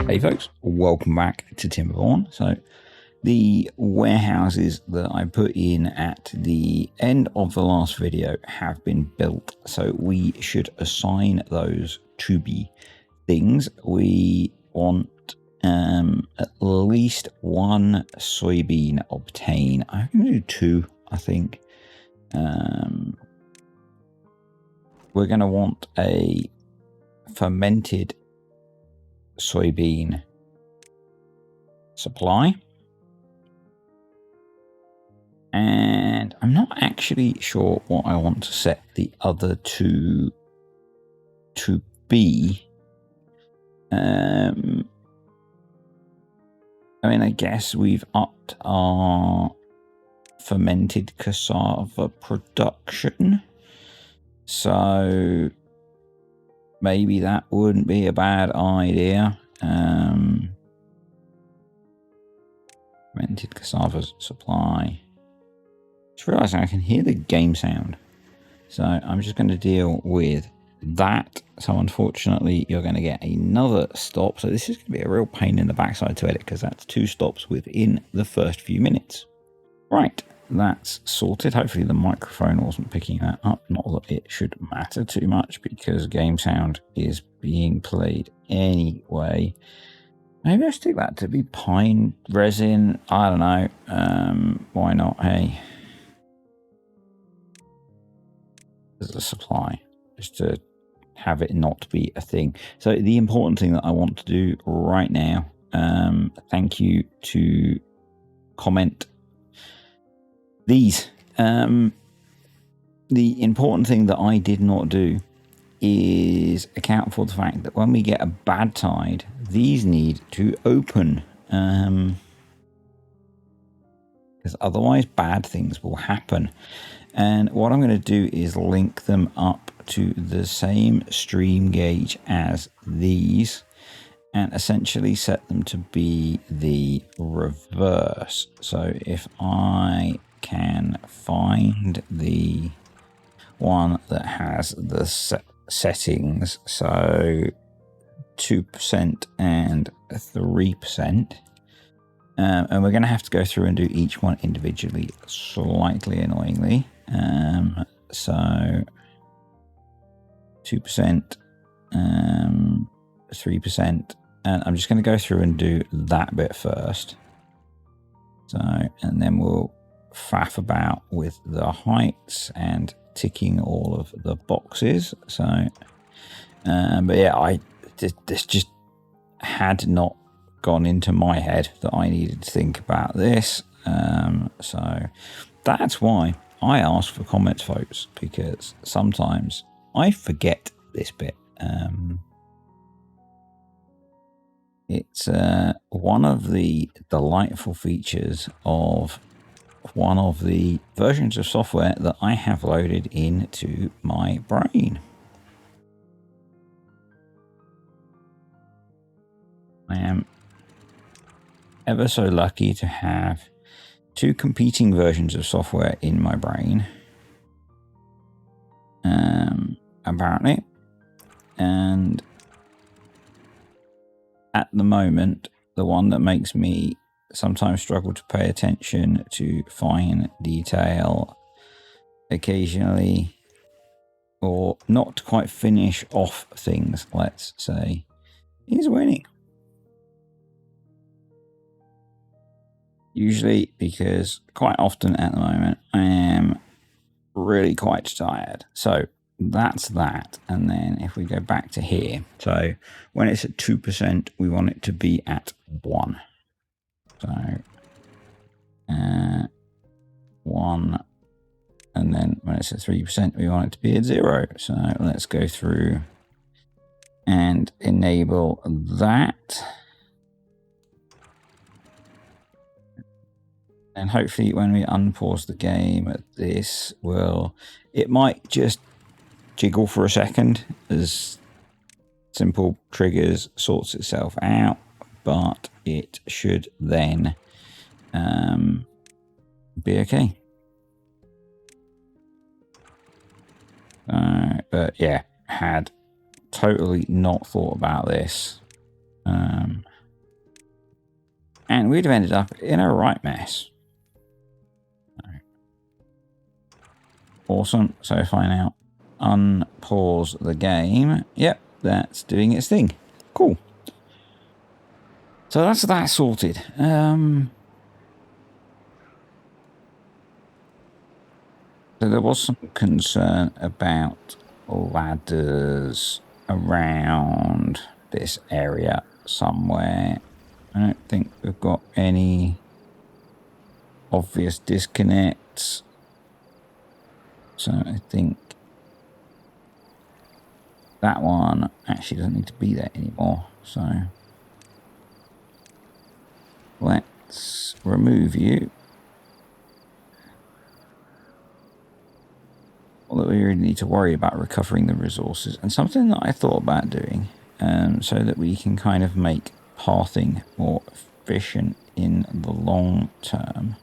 Hey folks, welcome back to TIMBERBORN. So the warehouses that I put in at the end of the last video have been built, so we should assign those to be things. We want at least one soybean obtain. I'm going to do two, I think. We're going to want a fermented soybean supply, and I'm not actually sure what I want to set the other two to be. I mean, I guess we've upped our fermented cassava production, so maybe that wouldn't be a bad idea. Fermented cassava supply. Just realizing I can hear the game sound, so I'm just going to deal with that. So unfortunately you're going to get another stop, so this is going to be a real pain in the backside to edit because that's 2 stops within the first few minutes. Right, that's sorted. Hopefully the microphone wasn't picking that up. Not that it should matter too much because game sound is being played anyway. Maybe I stick that to be pine resin. I don't know. Why not? Hey, as a supply, just to have it not be a thing. So the important thing that I want to do right now, thank you to comment these. The important thing that I did not do is account for the fact that when we get a bad tide, these need to open, because otherwise bad things will happen. And what I'm going to do is link them up to the same stream gauge as these and essentially set them to be the reverse. So if I can find the one that has the settings, so 2% and 3%, and we're going to have to go through and do each one individually, slightly annoyingly. So 2%, 3%, and I'm just going to go through and do that bit first. So, and then we'll faff about with the heights and ticking all of the boxes. So, but yeah, this just had not gone into my head that I needed to think about this. So that's why I ask for comments, folks, because sometimes I forget this bit. It's one of the delightful features of one of the versions of software that I have loaded into my brain. I am ever so lucky to have 2 competing versions of software in my brain, apparently, and at the moment the one that makes me sometimes struggle to pay attention to fine detail occasionally, or not quite finish off things, let's say, is winning. Usually because quite often at the moment I am really quite tired. So that's that. And then if we go back to here, so when it's at 2%, we want it to be at 1. So 1, and then when it's at 3%, we want it to be at 0. So let's go through and enable that. And hopefully when we unpause the game, this will, it might just jiggle for a second as simple triggers sorts itself out, but it should then be okay. But yeah, had totally not thought about this. And we'd have ended up in a right mess. Awesome. So if I now unpause the game, yep, that's doing its thing. Cool. So that's that sorted. So there was some concern about ladders around this area somewhere. I don't think we've got any obvious disconnects. So I think that one actually doesn't need to be there anymore. So let's remove you. Although we really need to worry about recovering the resources. And something that I thought about doing so that we can kind of make pathing more efficient in the long term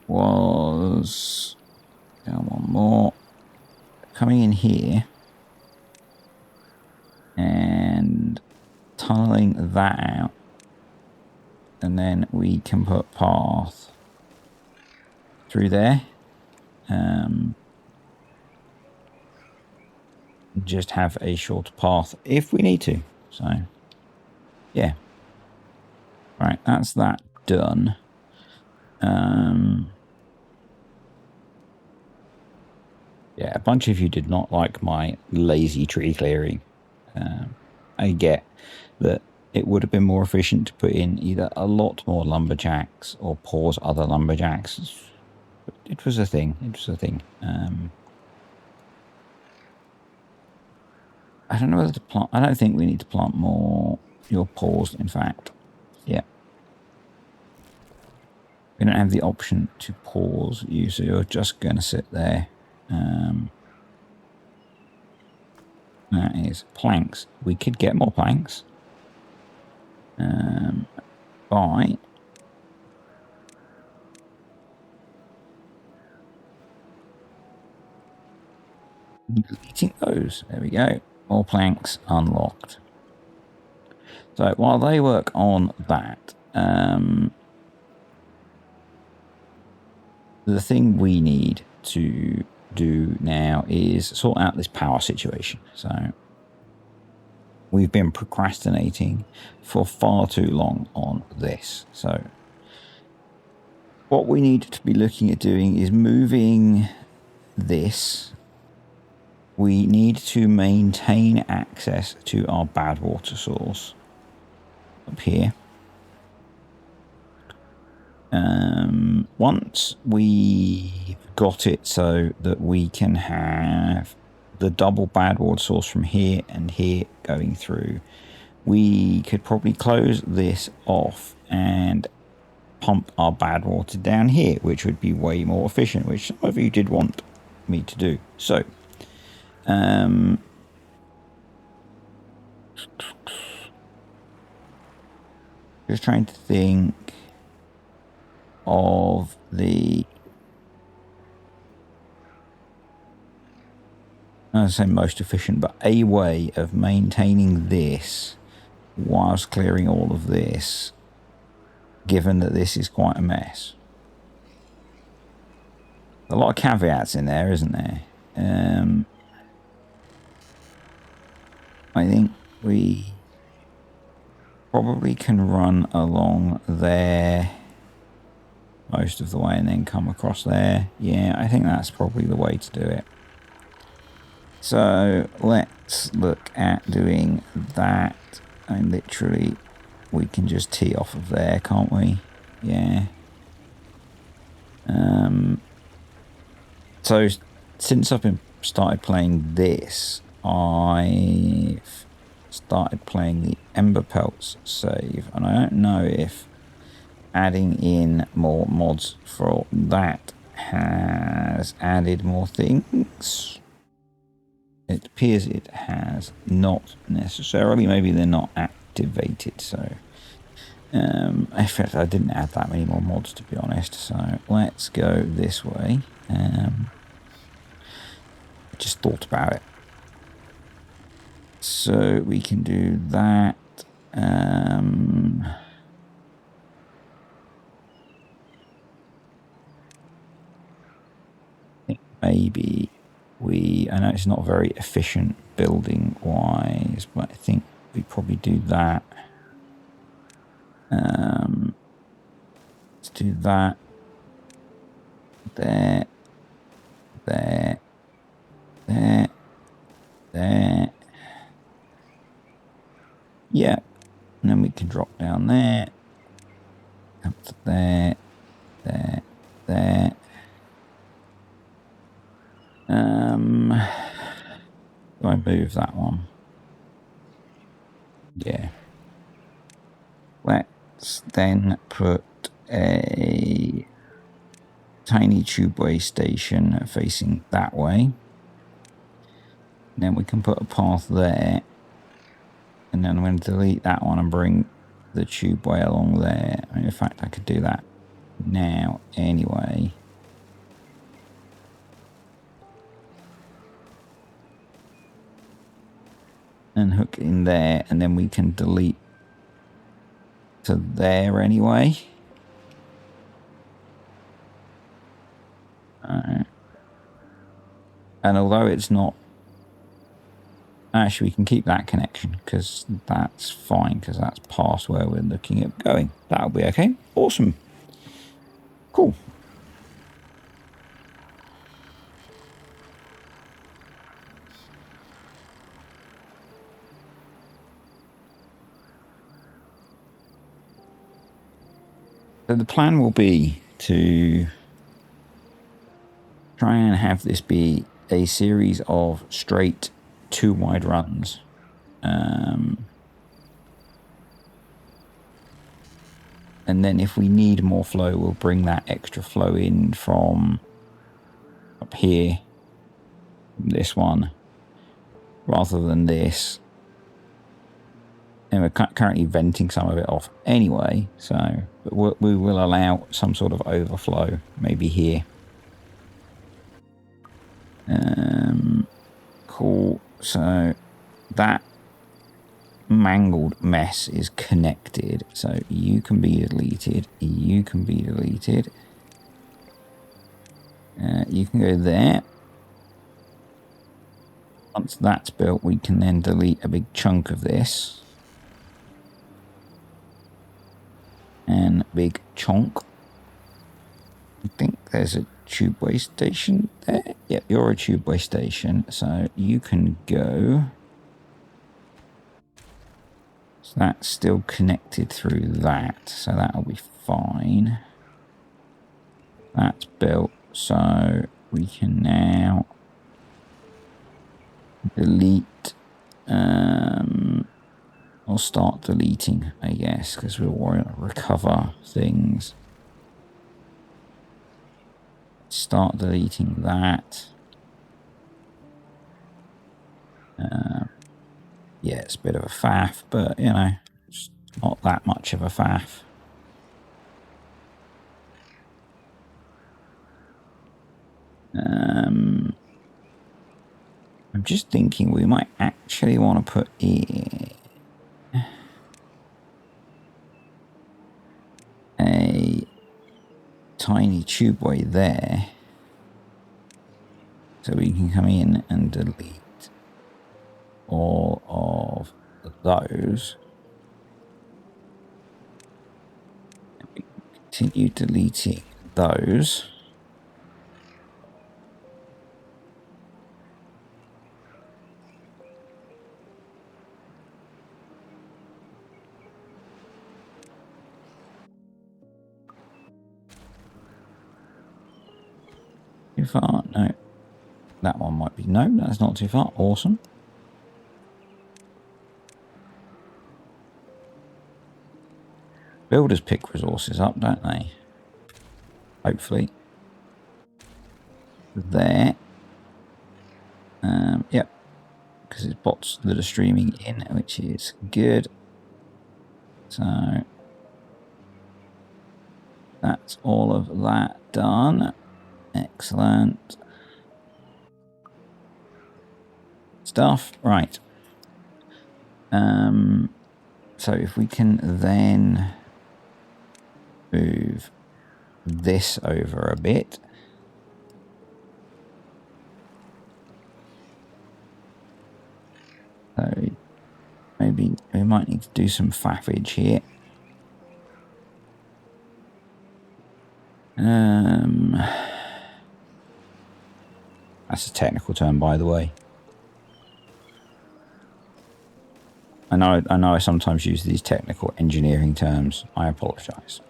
was one more coming in here and tunneling that out, and then we can put path through there. Just have a shorter path if we need to. So yeah, right, that's that done. Yeah, a bunch of you did not like my lazy tree clearing. I get that it would have been more efficient to put in either a lot more lumberjacks or pause other lumberjacks. It was a thing. It was a thing. I don't know whether to plant. I don't think we need to plant more. You're paused, in fact. Yeah. We don't have the option to pause you, so you're just going to sit there. That is planks. We could get more planks by deleting those. There we go. More planks unlocked. So while they work on that, the thing we need to do now is sort out this power situation. So we've been procrastinating for far too long on this. So what we need to be looking at doing is moving this. We need to maintain access to our bad water source up here. Once we've got it so that we can have the double bad water source from here and here going through, we could probably close this off and pump our bad water down here, which would be way more efficient, which some of you did want me to do. So just trying to think of the, I don't say most efficient, but a way of maintaining this whilst clearing all of this, given that this is quite a mess. A lot of caveats in there, isn't there? I think we probably can run along there most of the way and then come across there. Yeah, I think that's probably the way to do it. So let's look at doing that. And literally we can just tee off of there, can't we? Yeah. So since I've started playing this, I've started playing the Ember Pelts save, and I don't know if adding in more mods for that has added more things. It appears it has not necessarily. Maybe they're not activated. So in fact, I didn't add that many more mods, to be honest. So let's go this way. I just thought about it. So we can do that. think maybe I know it's not very efficient building wise, but I think we probably do that. Let's do that. There. Yeah. And then we can drop down there. Up to there. Do I move that one? Yeah. Let's then put a tiny tubeway station facing that way. Then we can put a path there. And then I'm going to delete that one and bring the tubeway along there. In fact, I could do that now anyway. And hook in there, and then we can delete to there anyway. And although it's not, actually we can keep that connection because that's fine, because that's past where we're looking at going. That'll be okay. Awesome. Cool. So the plan will be to try and have this be a series of straight 2 wide runs. And then if we need more flow, we'll bring that extra flow in from up here, this one, rather than this. And we're currently venting some of it off anyway, so but we will allow some sort of overflow, maybe here. Cool. So that mangled mess is connected, so you can be deleted, you can be deleted, you can go there. Once that's built, we can then delete a big chunk of this and big chunk. I think there's a tubeway station there. Yep, you're a tubeway station, so you can go. So that's still connected through that, so that'll be fine. That's built, so we can now delete, or start deleting, I guess, because we'll want to recover things. Start deleting that. Yeah, it's a bit of a faff, but, you know, it's not that much of a faff. I'm just thinking we might actually want to put in a tiny tubeway there, so we can come in and delete all of those. And we can continue deleting those. Too far? No. That one might be. No, that's not too far. Awesome. Builders pick resources up, don't they? Hopefully. There. Yep. Because it's bots that are streaming in, which is good. So that's all of that done. Excellent stuff. Right. So if we can then move this over a bit. So maybe we might need to do some faffage here. That's a technical term, by the way. I know I sometimes use these technical engineering terms. I apologize.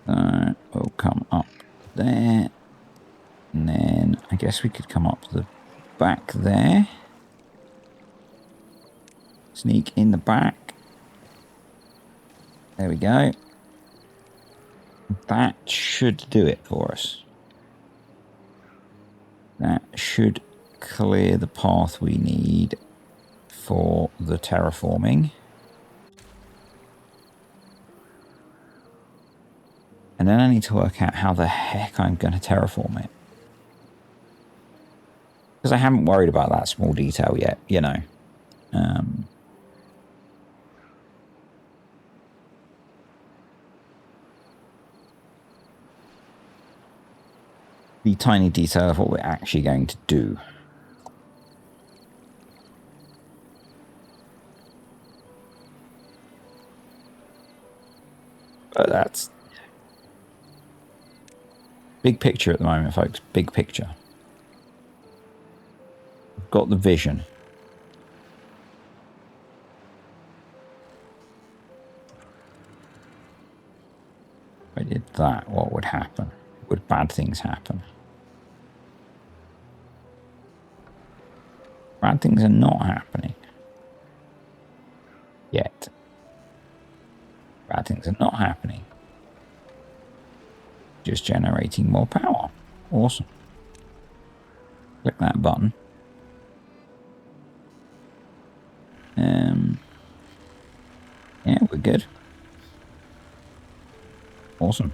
We'll come up there. And then I guess we could come up the back there. Sneak in the back. There we go. That should do it for us. That should clear the path we need for the terraforming. And then I need to work out how the heck I'm going to terraform it. Because I haven't worried about that small detail yet, you know. The tiny detail of what we're actually going to do. But that's big picture at the moment, folks. Big picture. We've got the vision. If I did that, what would happen? Would bad things happen? Bad things are not happening. Yet. Bad things are not happening. Just generating more power. Awesome. Click that button. Yeah, we're good. Awesome.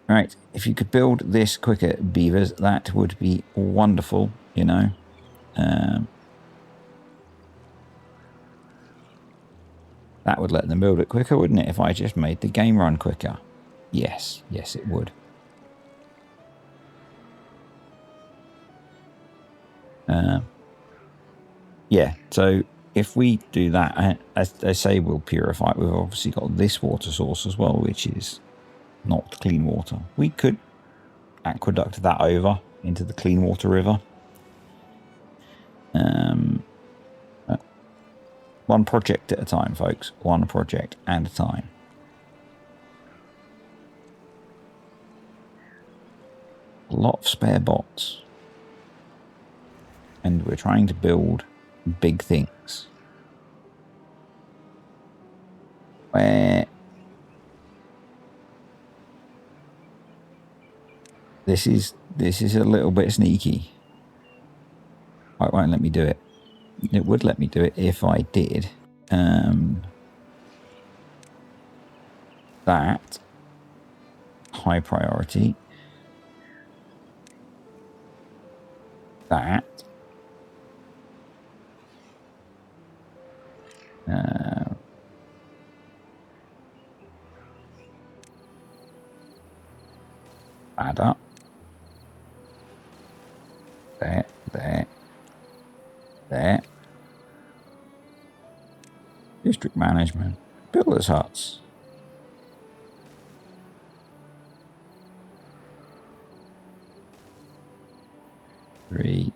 Right, if you could build this quicker, beavers, that would be wonderful, you know. That would let them build it quicker, wouldn't it, if I just made the game run quicker? Yes, yes it would. Yeah, so if we do that, as they say we'll purify it, we've obviously got this water source as well, which is not clean water. We could aqueduct that over into the clean water river. One project at a time, folks. One project at a time. A lot of spare bots. And we're trying to build big things. Where this is a little bit sneaky. It won't let me do it. It would let me do it if I did. That high priority. That. Add up. There. District management. Builders' huts. Three.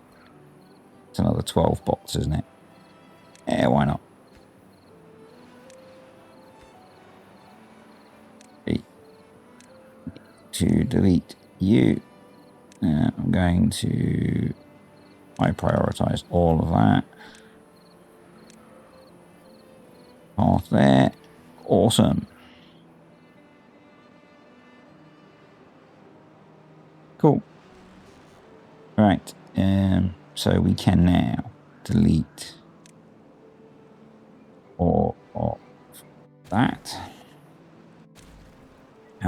It's another 12 bots, isn't it? Yeah, why not? To delete you. I'm going to prioritize all of that. Path there. Awesome. Cool. Right. So we can now delete all of that.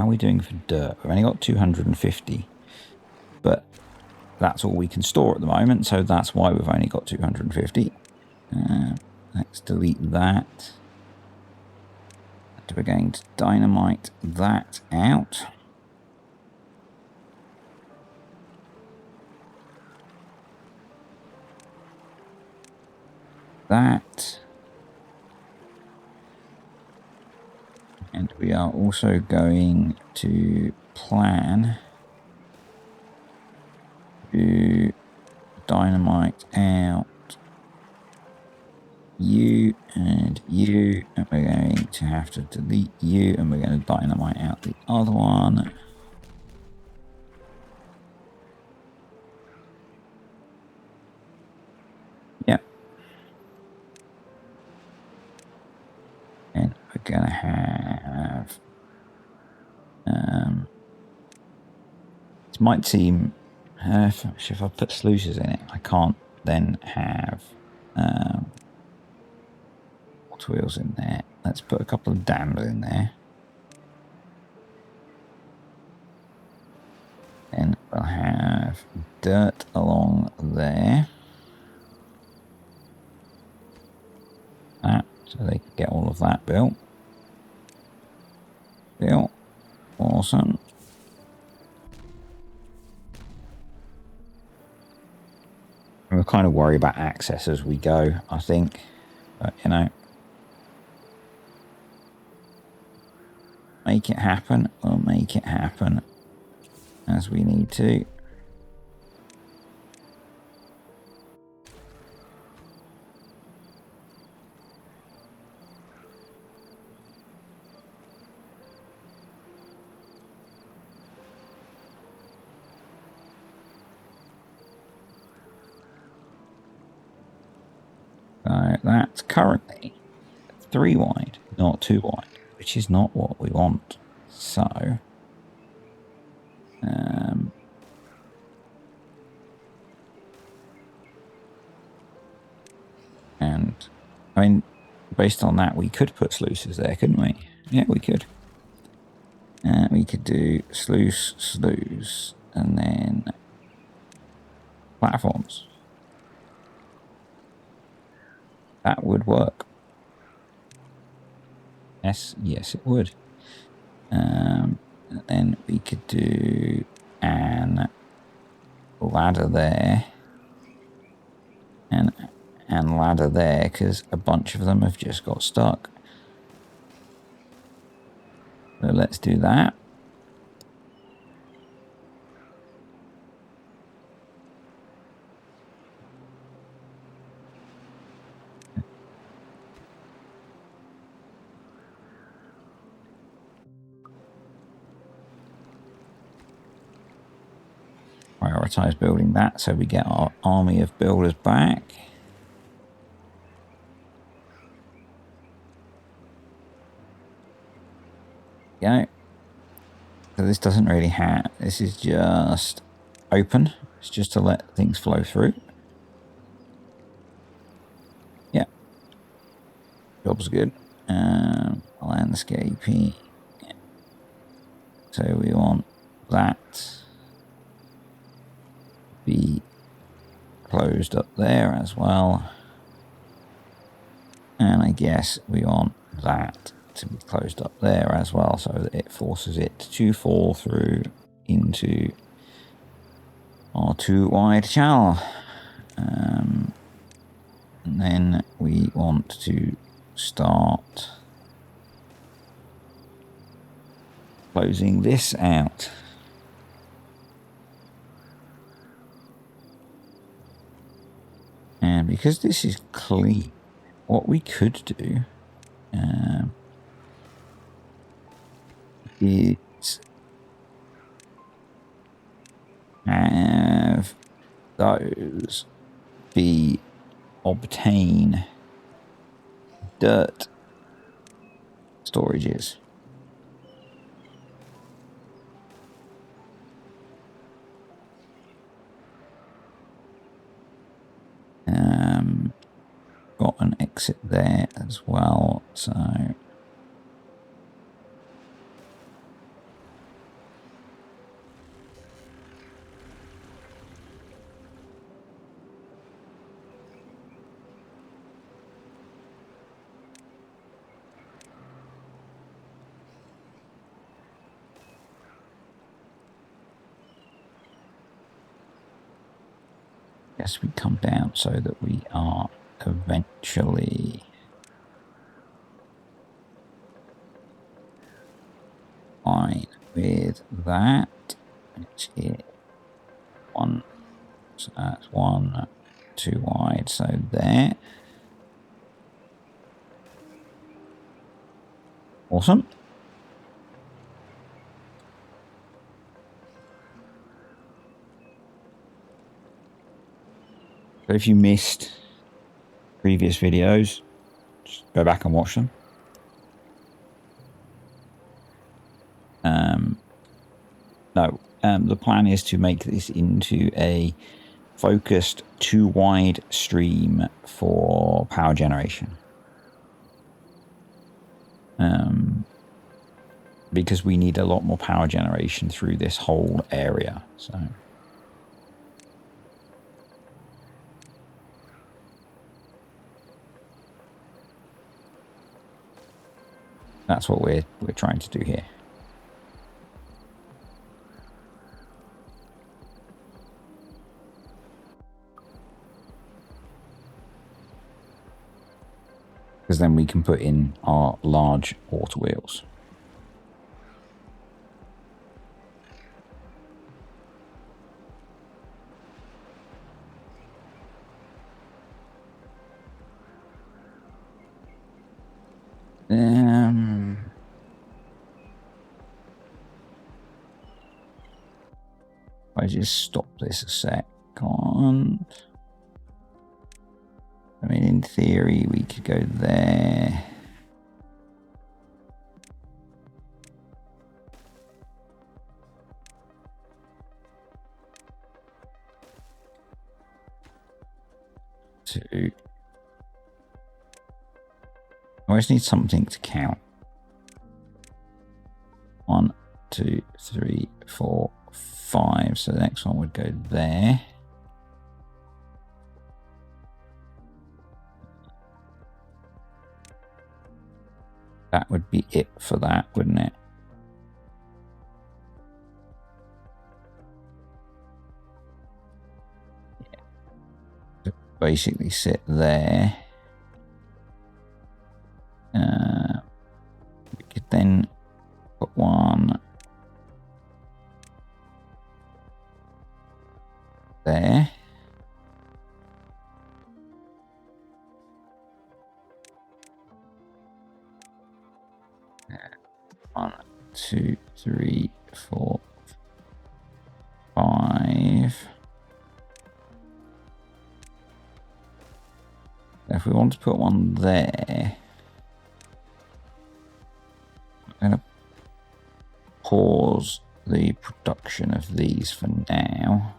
How are we doing for dirt? We've only got 250, but that's all we can store at the moment, so that's why we've only got 250. Let's delete that. We're going to dynamite that out. That. And we are also going to plan to dynamite out you and you, and we're going to have to delete you, and we're going to dynamite out the other one. Yep. And we're going to have it might seem if I put sluices in it, I can't then have water wheels in there. Let's put a couple of dams in there. And we'll have dirt along there. That, so they can get all of that built. Built. Awesome. And we'll kind of worry about access as we go, I think. But, you know, make it happen. We'll make it happen as we need to. So that's currently 3 wide, not 2 wide, which is not what we want. So, and I mean, based on that, we could put sluices there, couldn't we? Yeah, we could. We could do sluice, and then platforms. That would work. Yes, it would. And then we could do an ladder there, and ladder there, because a bunch of them have just got stuck. So let's do that. Prioritize building that so we get our army of builders back. Go. So this doesn't really have, this is just open. It's just to let things flow through. Yeah. Job's good. Landscaping. So we want that be closed up there as well. And I guess we want that to be closed up there as well, so that it forces it to fall through into our 2 wide channel. And then we want to start closing this out. And because this is clean, what we could do is have those be obtain dirt storages. Got an exit there as well, so Guess we come down so that we are eventually fine with that. Which is one, so that's 1 too wide, so there. Awesome. So if you missed previous videos, just go back and watch them. The plan is to make this into a focused 2 wide stream for power generation. Because we need a lot more power generation through this whole area. So that's what we're trying to do here. Because then we can put in our large water wheels. I just stop this a second. I mean, in theory, we could go there. Two. I just need something to count. 1, 2, 3, 4, 5. So the next one would go there. That would be it for that, wouldn't it? Yeah. So basically sit there. We could then put one there. One, 2, 3, 4, 5. If we want to put one there, I'm going to pause the production of these for now.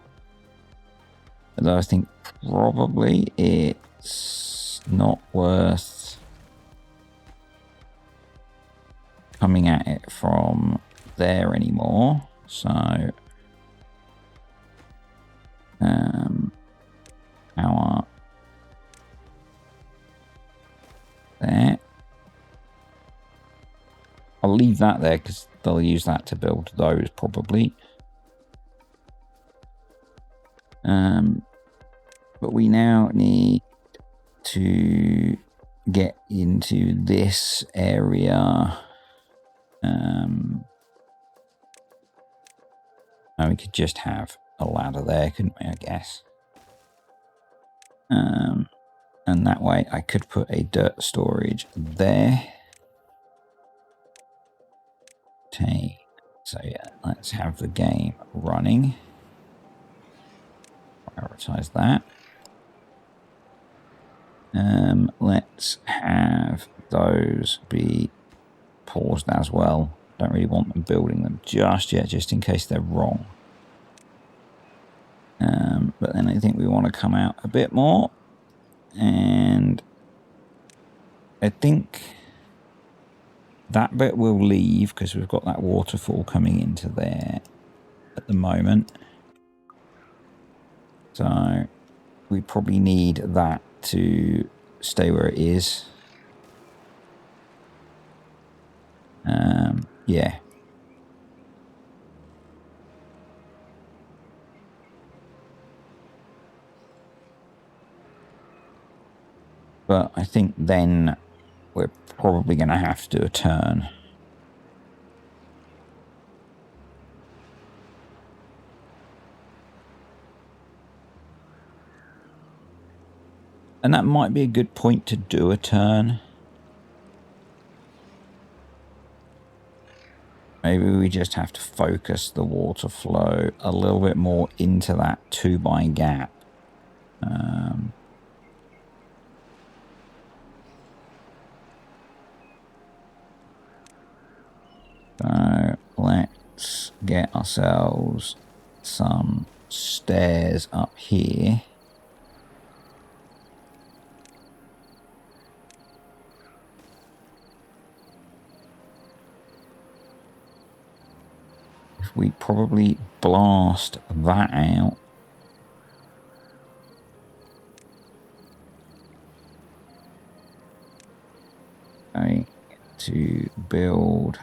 Although I think probably it's not worth coming at it from there anymore. So power there. I'll leave that there because they'll use that to build those probably. But we now need to get into this area. And we could just have a ladder there, couldn't we, I guess? And that way I could put a dirt storage there. Okay, so yeah, let's have the game running. Prioritize that. Let's have those be paused as well. Don't really want them building them just yet, just in case they're wrong. But then I think we want to come out a bit more. And I think that bit will leave because we've got that waterfall coming into there at the moment. So we probably need that to stay where it is. Yeah. But I think then we're probably going to have to do a turn. And that might be a good point to do a turn. Maybe we just have to focus the water flow a little bit more into that 2x gap. So let's get ourselves some stairs up here. If we probably blast that out. Okay, to build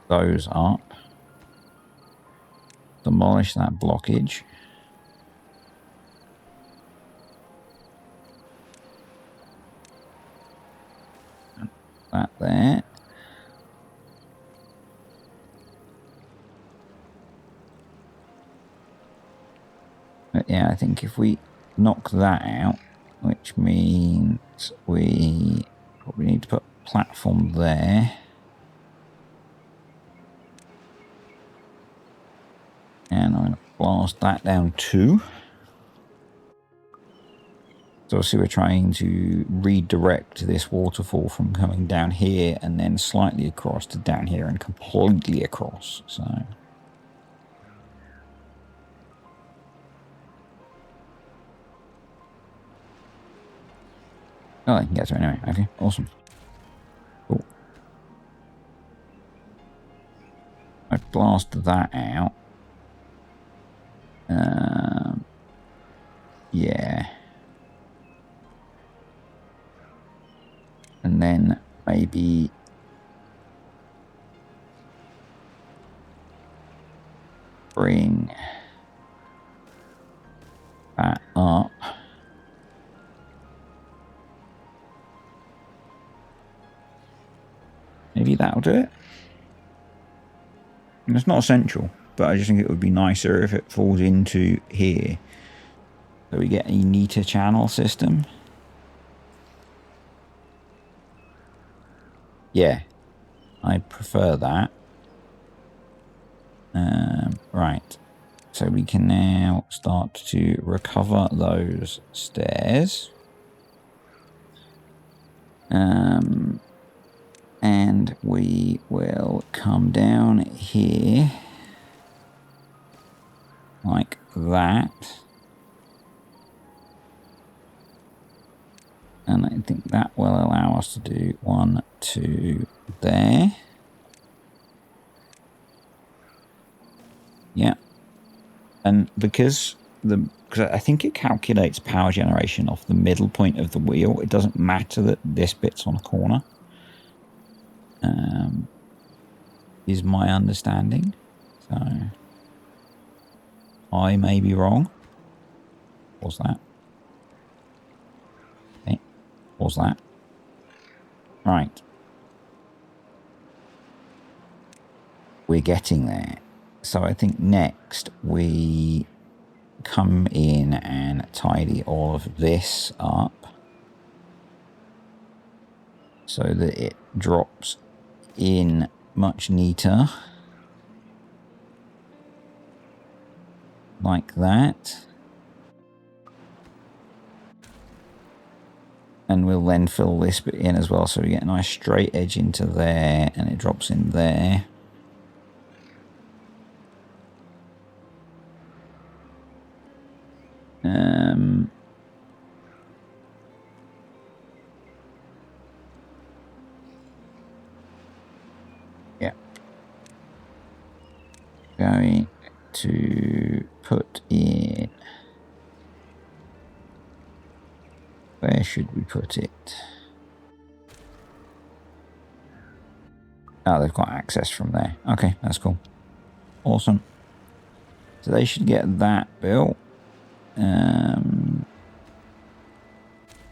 those up. Demolish that blockage. That there. But yeah, I think if we knock that out, which means we probably need to put a platform there. And I'm going to blast that down too. So obviously we're trying to redirect this waterfall from coming down here and then slightly across to down here and completely across. So oh, I can get through anyway. Okay, awesome. Cool. I blast that out. Yeah. And then maybe bring that up. Maybe that'll do it. And it's not essential, but I just think it would be nicer if it falls into here. So we get a neater channel system. Yeah, I prefer that. Right. So we can now start to recover those stairs. And we will come down here like that. And I think that will allow us to do 1, 2 there. Yeah. And because I think it calculates power generation off the middle point of the wheel, it doesn't matter that this bit's on a corner. Is my understanding. So I may be wrong. What's that? Okay. What's that? Right. We're getting there. So I think next we come in and tidy all of this up so that it drops in much neater. Like that. And we'll then fill this bit in as well, so we get a nice straight edge into there and it drops in there. Yeah. Going to put in... Where should we put it? Oh, they've got access from there. Okay, that's cool. Awesome. So they should get that built.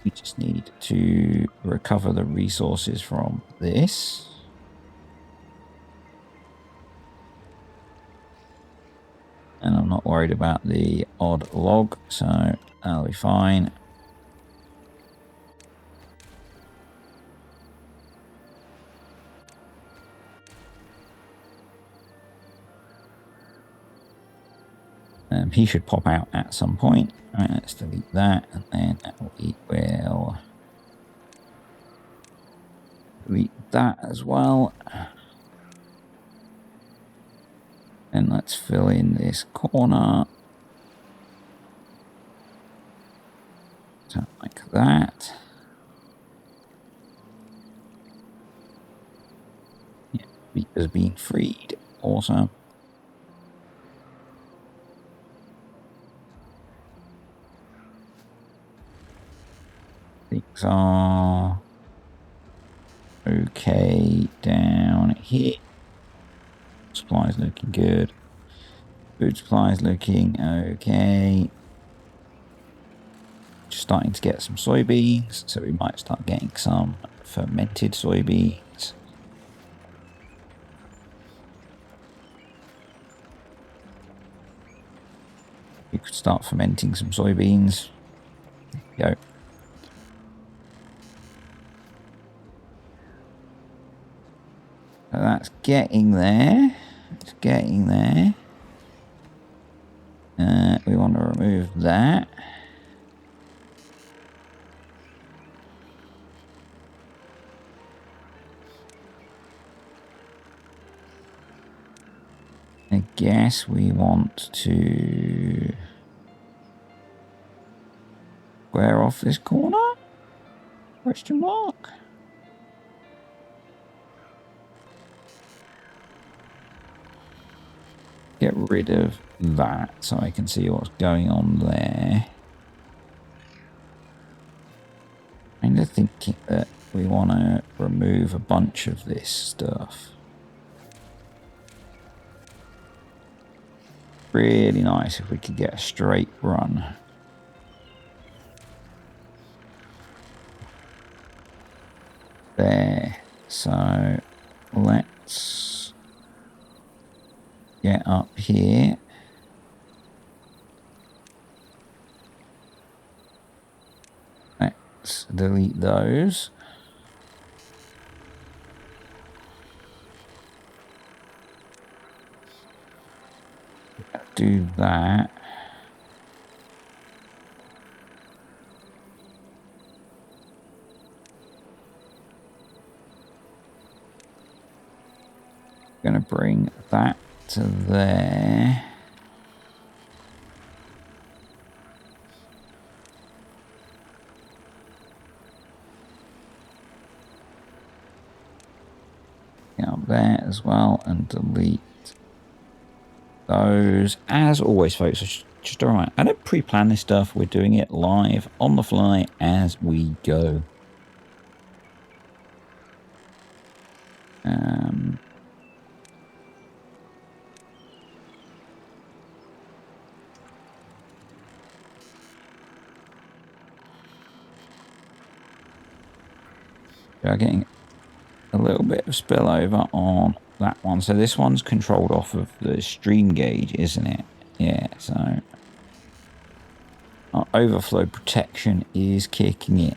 We just need to recover the resources from this. And I'm not worried about the odd log, so that'll be fine. He should pop out at some point. All right, let's delete that, and then we will delete that as well. And let's fill in this corner. So like that. Yeah, beaker's been freed. Awesome. Things are okay down here. Supplies looking good. Food supplies looking okay. Just starting to get some soybeans, so we might start getting some fermented soybeans. We could start fermenting some soybeans. There we go. So that's getting there. It's getting there. We want to remove that. I guess we want to square off this corner? Question mark? Get rid of that so I can see what's going on there. I'm just thinking that we want to remove a bunch of this stuff. Really nice if we could get a straight run. There. So let's get up here. Let's delete those. Do that. Going to bring that to there. Up there as well, and delete those. As always, folks, just all right. I don't pre-plan this stuff. We're doing it live on the fly as we go. We are getting a little bit of spillover on that one. So this one's controlled off of the stream gauge, isn't it? Yeah, so our overflow protection is kicking in.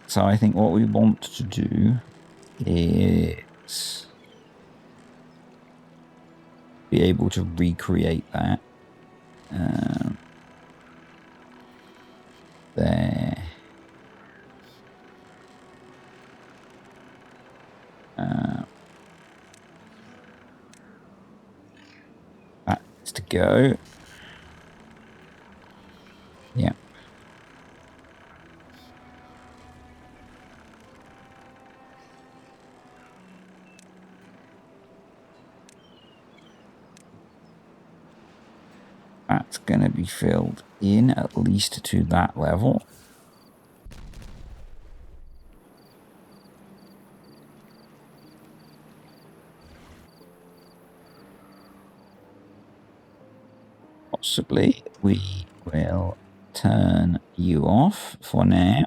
So I think what we want to do is be able to recreate that. There. That's to go. Yeah. That's going to be filled in at least to that level. possibly we will turn you off for now.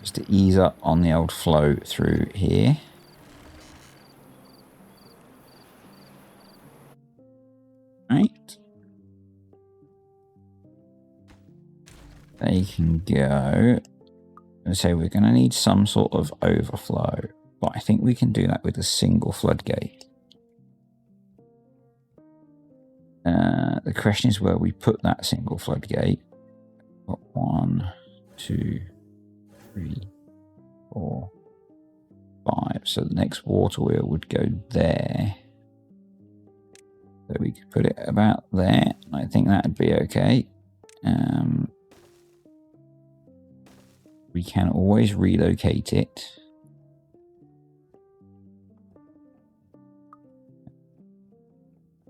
Just to ease up on the old flow through here. Right. They can go. So we're going to need some sort of overflow, but I think we can do that with a single floodgate. The question is where we put that single floodgate. Got 1, 2, 3, 4, 5. So the next water wheel would go there. So we could put it about there. I think that would be okay. We can always relocate it.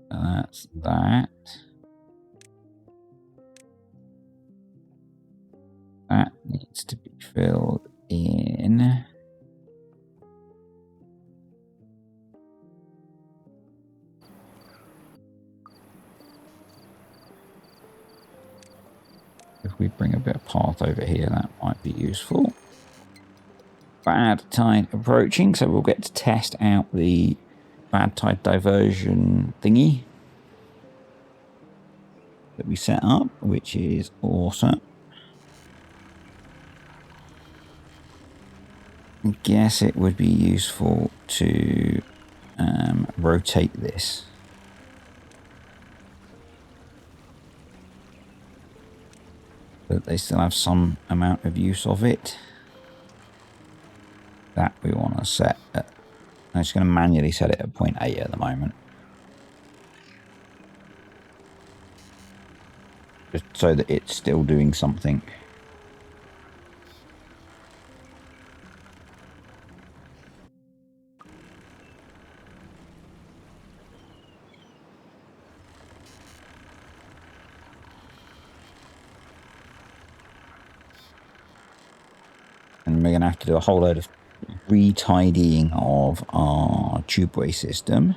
That's that. That needs to be filled in. If we bring a bit of path over here, that might be useful. Bad tide approaching, so we'll get to test out the bad tide diversion thingy that we set up, which is awesome. I guess it would be useful to rotate this. But they still have some amount of use of it. That we want to set at, I'm just going to manually set it at 0.8 at the moment. Just so that it's still doing something. And we're going to have to do a whole load of retidying of our tubeway system.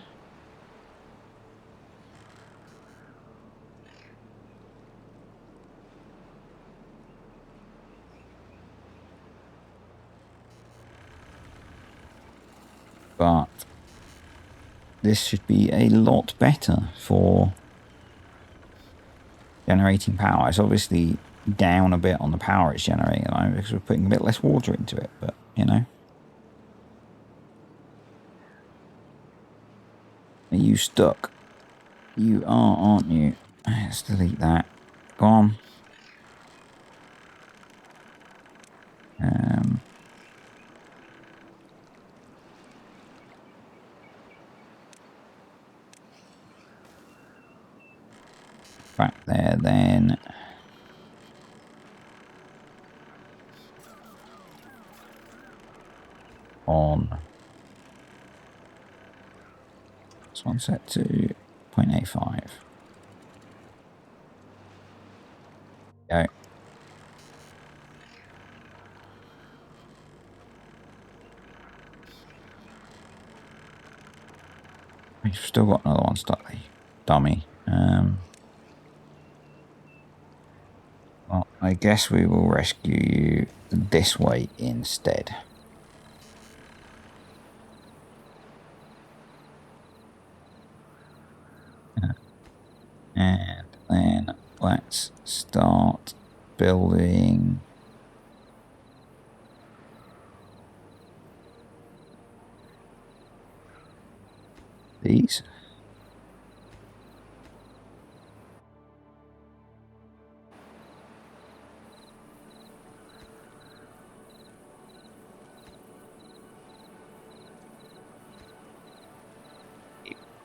But this should be a lot better for generating power. It's obviously down a bit on the power it's generating at the moment because we're putting a bit less water into it, but you know. Are you stuck? You are, aren't you? Let's delete that. Go on. Back there then. On. This one set to 0.85. Go. We've still got another one stuck there. Dummy. Well, I guess we will rescue you this way instead. And then let's start building these.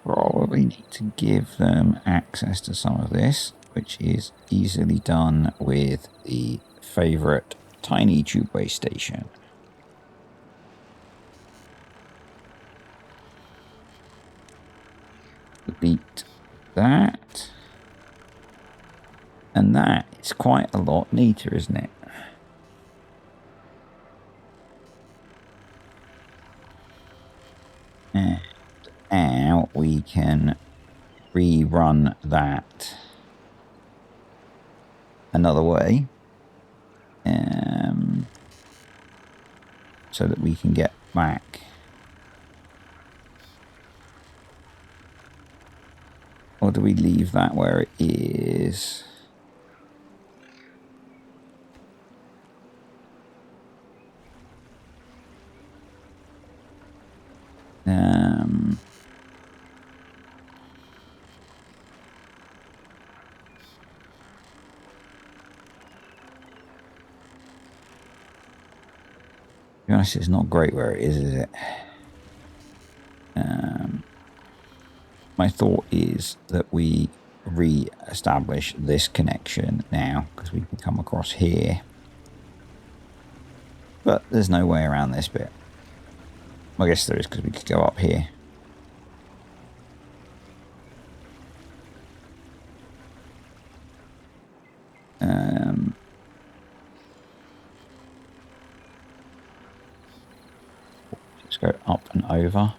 Probably need to give them access to some of this, which is easily done with the favorite tiny tubeway station. Delete that. And that is quite a lot neater, isn't it? And now we can rerun that another way. So that we can get back. Or do we leave that where it is? To be honest, it's not great where it is it? My thought is that we re-establish this connection now because we can come across here. But there's no way around this bit. I guess there is because we could go up here. Just go up and over.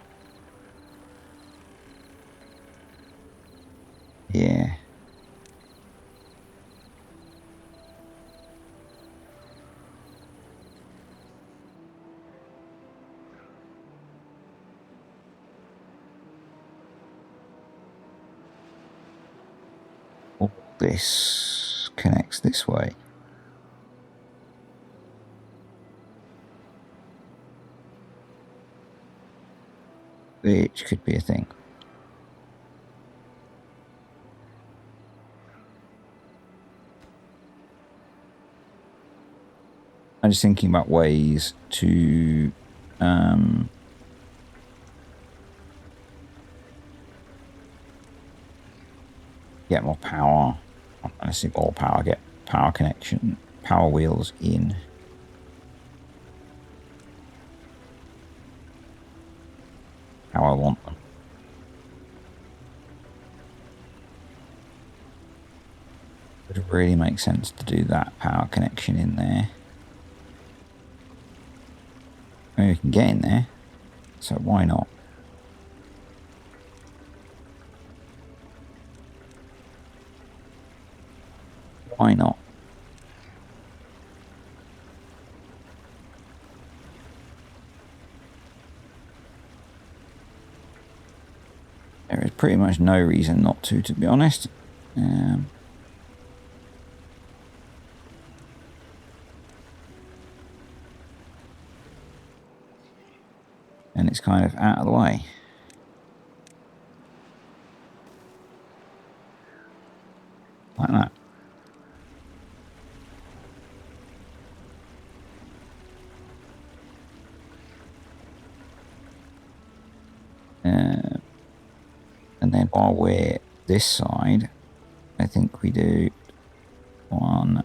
Yeah. All this connects this way. Which could be a thing. I'm just thinking about ways to get more power. I see more power, get power connection, power wheels in. How I want them. It would really make sense to do that power connection in there. Maybe we can get in there, so why not? Why not? There is pretty much no reason not to be honest. And it's kind of out of the way. Like that. And then while we're this side, I think we do 1,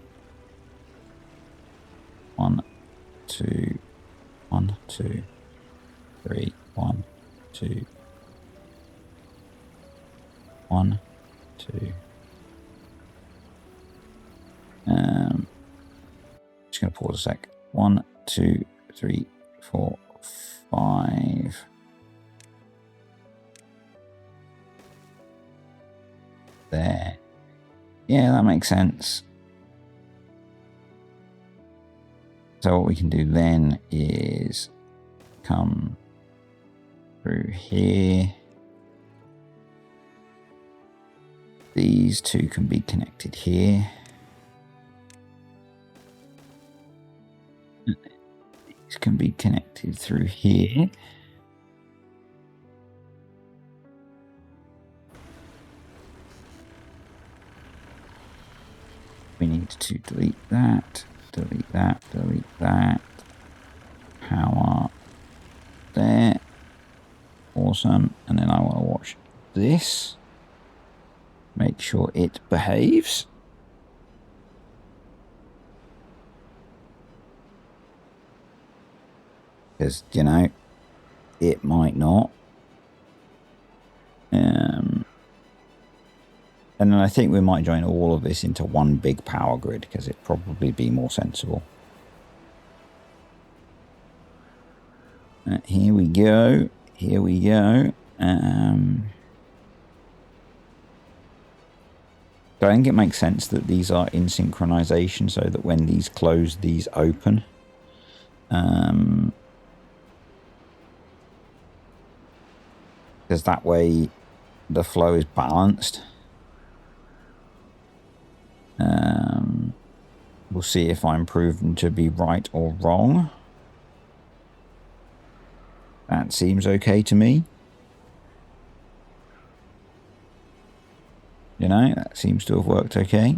2, 1, 2, 3, 1, 2, 1, 2. Just gonna pause a sec. 1, 2, 3, 4, 5. There. Yeah, that makes sense. So what we can do then is come through here. These two can be connected here. These can be connected through here. We need to delete that, delete that, delete that. Power there. Awesome. And then I want to watch this. Make sure it behaves. Because, you know, it might not. And then I think we might join all of this into one big power grid because it'd probably be more sensible. Here we go. Here we go. So I think it makes sense that these are in synchronization so that when these close, these open. Because that way the flow is balanced. We'll see if I'm proven to be right or wrong. That seems okay to me. You know, that seems to have worked okay.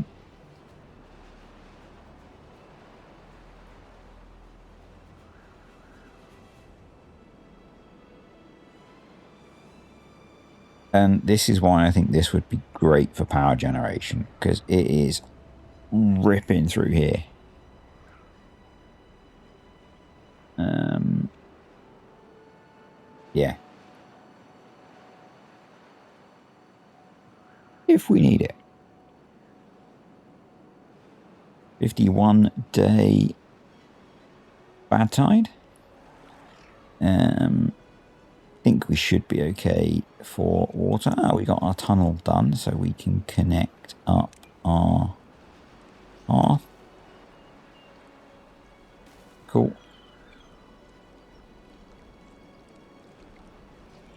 And this is why I think this would be great for power generation, because it is ripping through here. Yeah. If we need it. 51-day bad tide. I think we should be okay for water. Oh, we got our tunnel done, so we can connect up our path. Cool.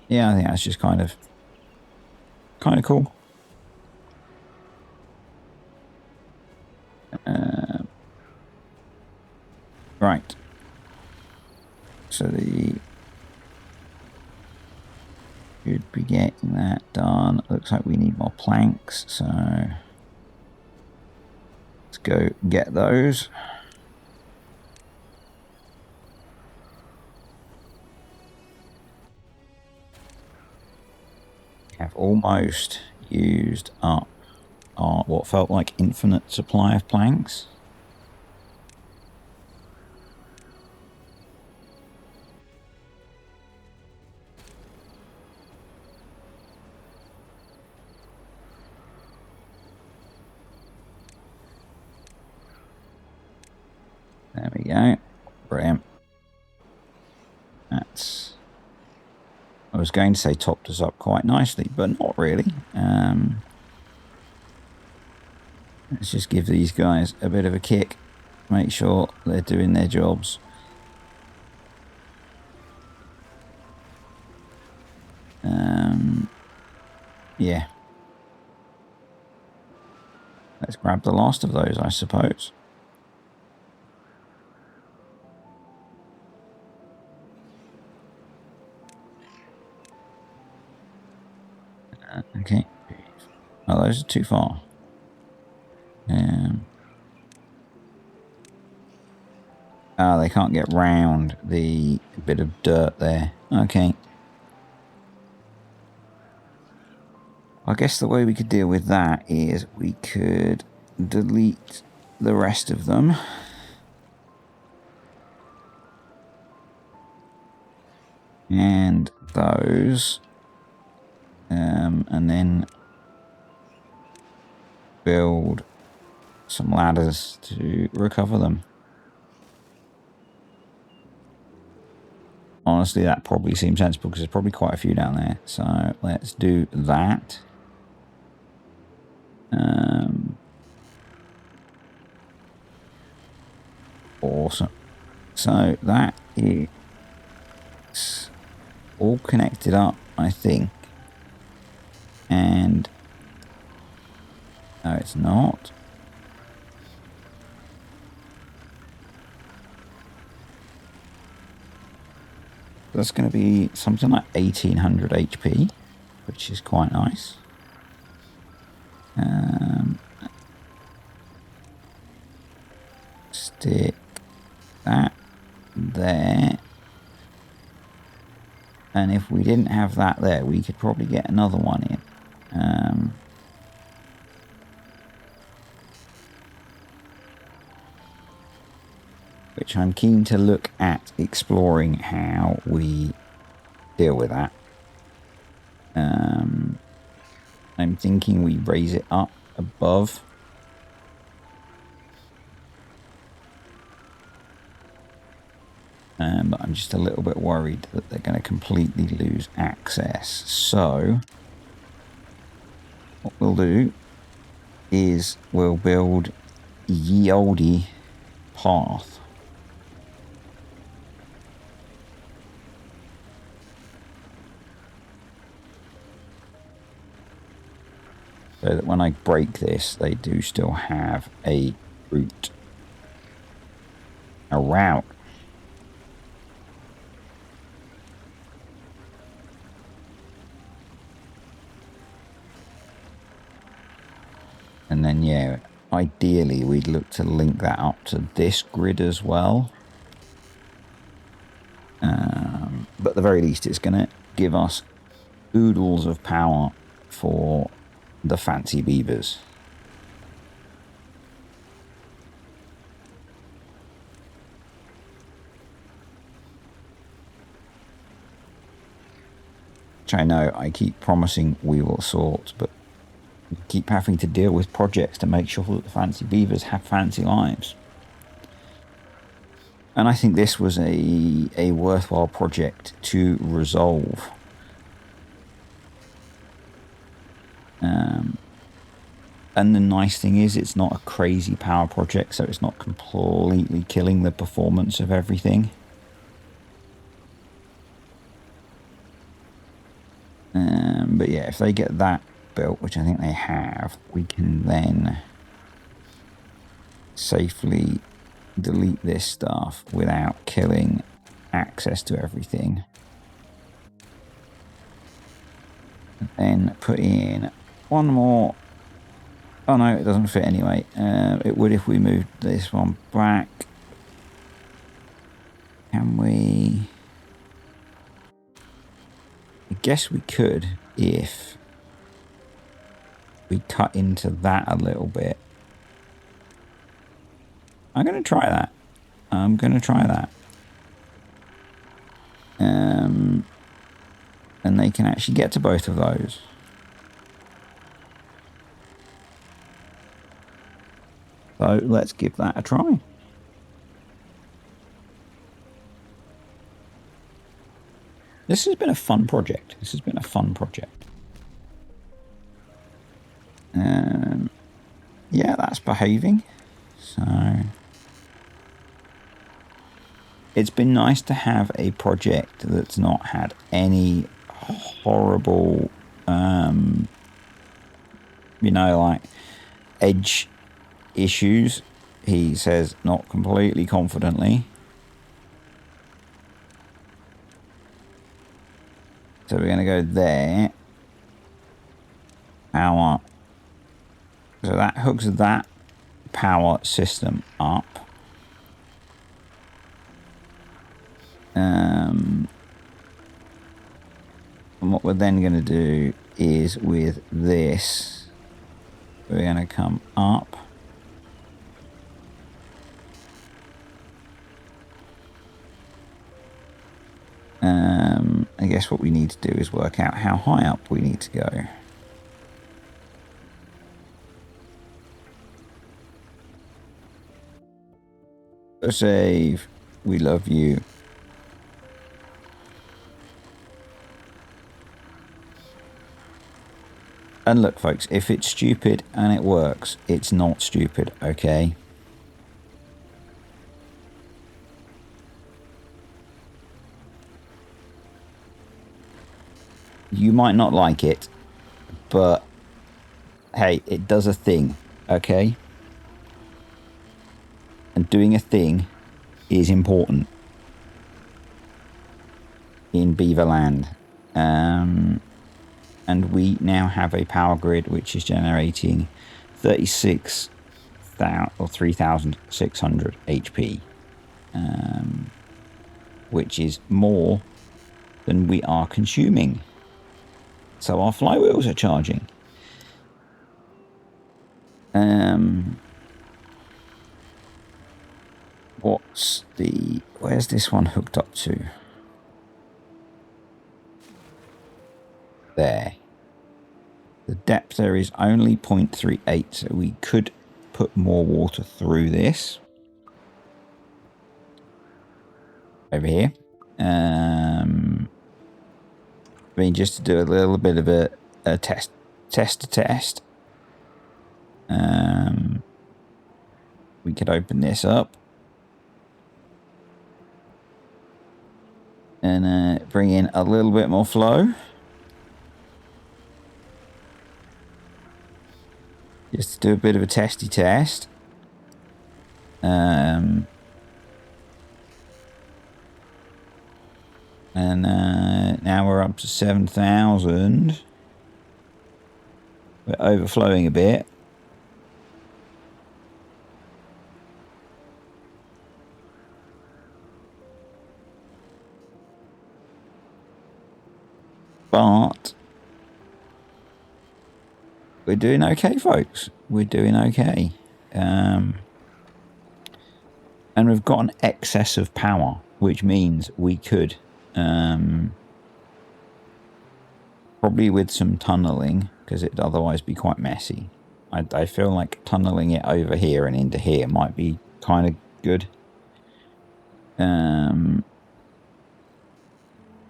Yeah, I think that's just kind of cool. Right. So should be getting that done. Looks like we need more planks, so let's go get those. Have almost used up our what felt like infinite supply of planks. There we go. Brilliant. That's... I was going to say topped us up quite nicely, but not really. Let's just give these guys a bit of a kick. Make sure they're doing their jobs. Yeah. Let's grab the last of those, I suppose. Okay. Oh, those are too far. Oh, they can't get round the bit of dirt there. Okay. I guess the way we could deal with that is we could delete the rest of them. And those. And then build some ladders to recover them. Honestly, that probably seems sensible because there's probably quite a few down there. So let's do that. Awesome. So that is all connected up, I think. And no, it's not. That's going to be something like 1800 HP, which is quite nice. Stick that there. And if we didn't have that there, we could probably get another one in. Which I'm keen to look at exploring how we deal with that. I I'm thinking we raise it up above. But I'm just a little bit worried that they're going to completely lose access. So what we'll do is we'll build ye olde path. So that when I break this, they do still have a route around. And then, yeah, ideally we'd look to link that up to this grid as well. But at the very least, it's going to give us oodles of power for the fancy beavers. Which I know I keep promising we will sort, but we keep having to deal with projects to make sure that the fancy beavers have fancy lives. And I think this was a worthwhile project to resolve. And the nice thing is it's not a crazy power project, so it's not completely killing the performance of everything. But yeah, if they get that built, which I think they have, we can then safely delete this stuff without killing access to everything. And then put in one more. Oh no, it doesn't fit anyway. It would if we moved this one back. Can we? I guess we could if we cut into that a little bit. I'm going to try that. And they can actually get to both of those. So let's give that a try. This has been a fun project. Yeah, that's behaving. So it's been nice to have a project that's not had any horrible, like edge issues. He says not completely confidently. So we're going to go there. Power. So that hooks that power system up. And what we're then going to do is with this, we're going to come up. I guess what we need to do is work out how high up we need to go. Save. We love you. And look, folks, if it's stupid and it works, it's not stupid, okay? You might not like it, but hey, it does a thing, okay? And doing a thing is important in Beaverland. And we now have a power grid which is generating 3,600 HP, which is more than we are consuming. So our flywheels are charging. Where's this one hooked up to? There. The depth there is only 0.38, so we could put more water through this. Over here. I mean, just to do a little bit of a test. We could open this up. And bring in a little bit more flow. Just to do a bit of a testy test. And now we're up to 7,000. We're overflowing a bit. But we're doing okay, folks. We're doing okay. And we've got an excess of power, which means we could, probably with some tunneling, because it'd otherwise be quite messy. I feel like tunneling it over here and into here might be kind of good.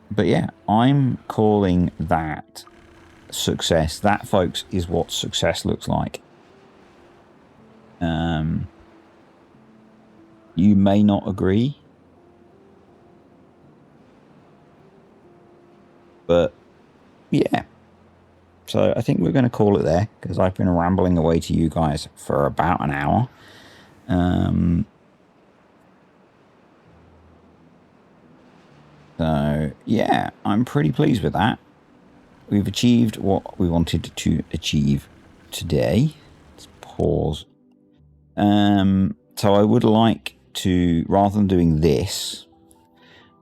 But yeah, I'm calling that success. That, folks, is what success looks like. You may not agree, but yeah. So I think we're going to call it there, because I've been rambling away to you guys for about an hour. So yeah, I'm pretty pleased with that. We've achieved what we wanted to achieve today. Let's pause. So I would like to, rather than doing this,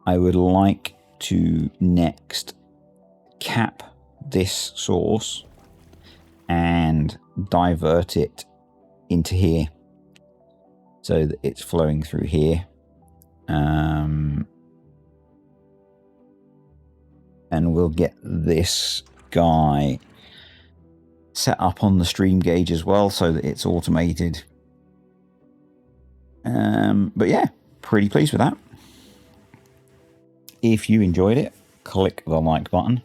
I would like to next cap this source and divert it into here so that it's flowing through here. And we'll get this guy set up on the stream gauge as well so that it's automated. But yeah, pretty pleased with that. If you enjoyed it, click the like button.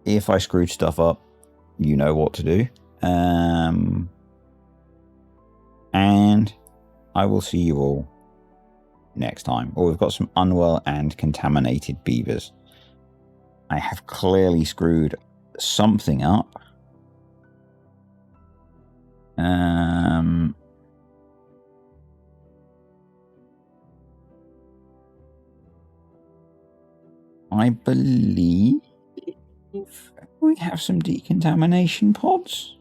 If I screwed stuff up, you know what to do. And I will see you all next time. Oh, we've got some unwell and contaminated beavers. I have clearly screwed something up. I believe we have some decontamination pods.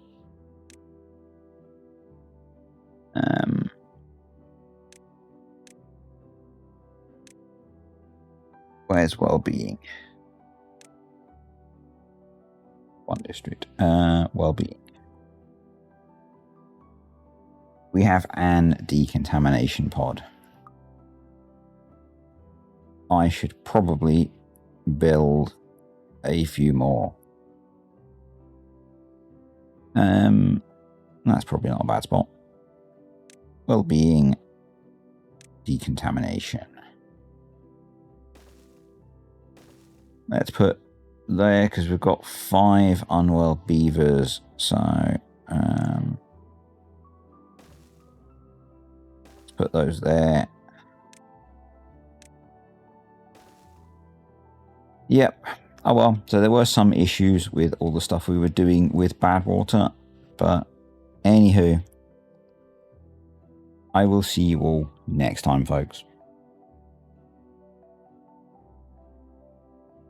Where's well-being? One district. Well-being. We have an decontamination pod. I should probably build a few more. That's probably not a bad spot. Well-being, decontamination. Let's put there because we've got 5 unwell beavers. So let's put those there. Yep. Oh well, so there were some issues with all the stuff we were doing with bad water, but anywho, I will see you all next time, folks.